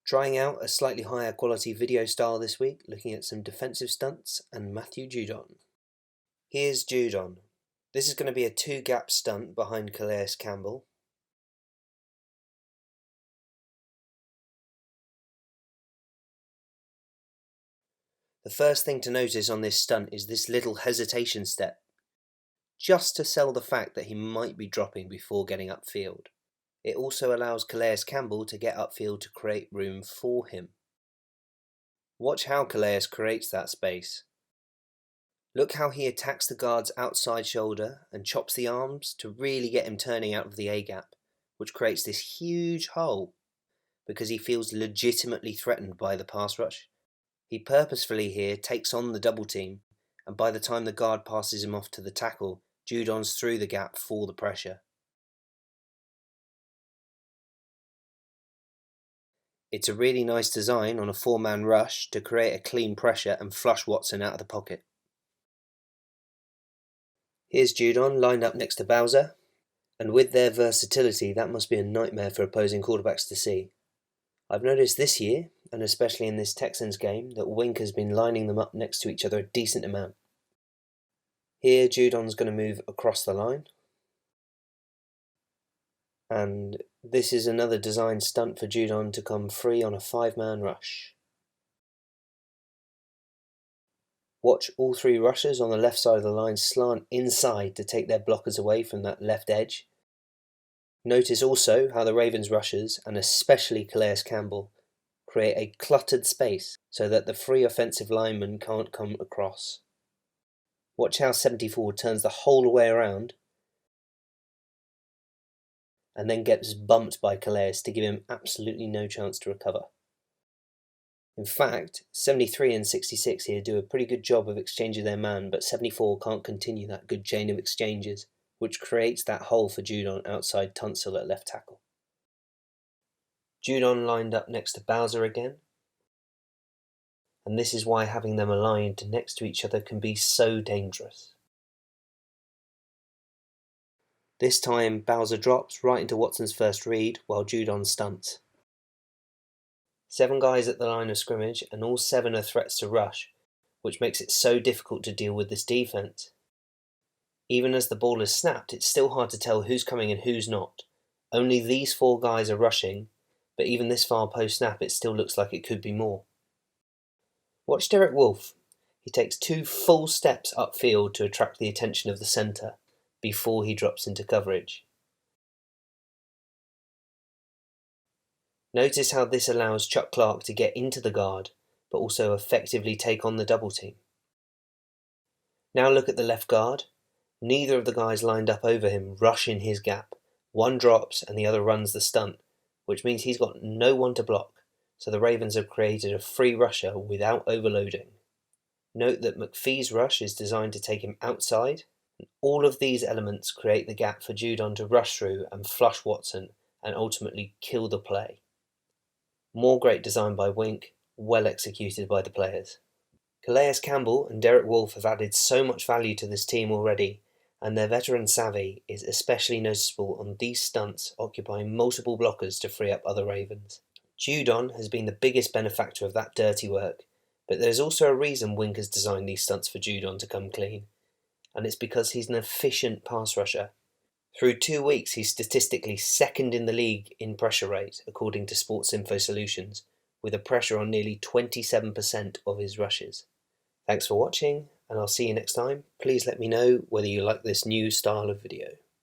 Trying out a slightly higher quality video style this week, looking at some defensive stunts and Matthew Judon. Here's Judon. This is going to be a 2-gap stunt behind Calais Campbell. The first thing to notice on this stunt is this little hesitation step, just to sell the fact that he might be dropping before getting upfield. It also allows Calais Campbell to get upfield to create room for him. Watch how Calais creates that space. Look how he attacks the guard's outside shoulder and chops the arms to really get him turning out of the A-gap, which creates this huge hole because he feels legitimately threatened by the pass rush. He purposefully here takes on the double team, and by the time the guard passes him off to the tackle, Judon's through the gap for the pressure. It's a really nice design on a 4-man rush to create a clean pressure and flush Watson out of the pocket. Here's Judon lined up next to Bowser, and with their versatility that must be a nightmare for opposing quarterbacks to see. I've noticed this year, and especially in this Texans game, that Wink has been lining them up next to each other a decent amount. Here Judon's going to move across the line, and this is another design stunt for Judon to come free on a 5-man rush. Watch all 3 rushers on the left side of the line slant inside to take their blockers away from that left edge. Notice also how the Ravens rushers, and especially Calais Campbell, create a cluttered space so that the free offensive lineman can't come across. Watch how 74 turns the whole way around and then gets bumped by Calais to give him absolutely no chance to recover. In fact, 73 and 66 here do a pretty good job of exchanging their man, but 74 can't continue that good chain of exchanges, which creates that hole for Judon outside Tunsil at left tackle. Judon lined up next to Bowser again, and this is why having them aligned next to each other can be so dangerous. This time Bowser drops right into Watson's first read while Judon stunts. 7 guys at the line of scrimmage and all 7 are threats to rush, which makes it so difficult to deal with this defense. Even as the ball is snapped, it's still hard to tell who's coming and who's not. Only these 4 guys are rushing, but even this far post-snap it still looks like it could be more. Watch Derek Wolfe. He takes 2 full steps upfield to attract the attention of the centre before he drops into coverage. Notice how this allows Chuck Clark to get into the guard, but also effectively take on the double team. Now look at the left guard. Neither of the guys lined up over him rush in his gap. One drops and the other runs the stunt, which means he's got no one to block, so the Ravens have created a free rusher without overloading. Note that McPhee's rush is designed to take him outside, and all of these elements create the gap for Judon to rush through and flush Watson and ultimately kill the play. More great design by Wink, well executed by the players. Calais Campbell and Derek Wolfe have added so much value to this team already, and their veteran savvy is especially noticeable on these stunts occupying multiple blockers to free up other Ravens. Judon has been the biggest benefactor of that dirty work, but there's also a reason Wink has designed these stunts for Judon to come clean, and it's because he's an efficient pass rusher. Through 2 weeks, he's statistically 2nd in the league in pressure rate, according to Sports Info Solutions, with a pressure on nearly 27% of his rushes. Thanks for watching, and I'll see you next time. Please let me know whether you like this new style of video.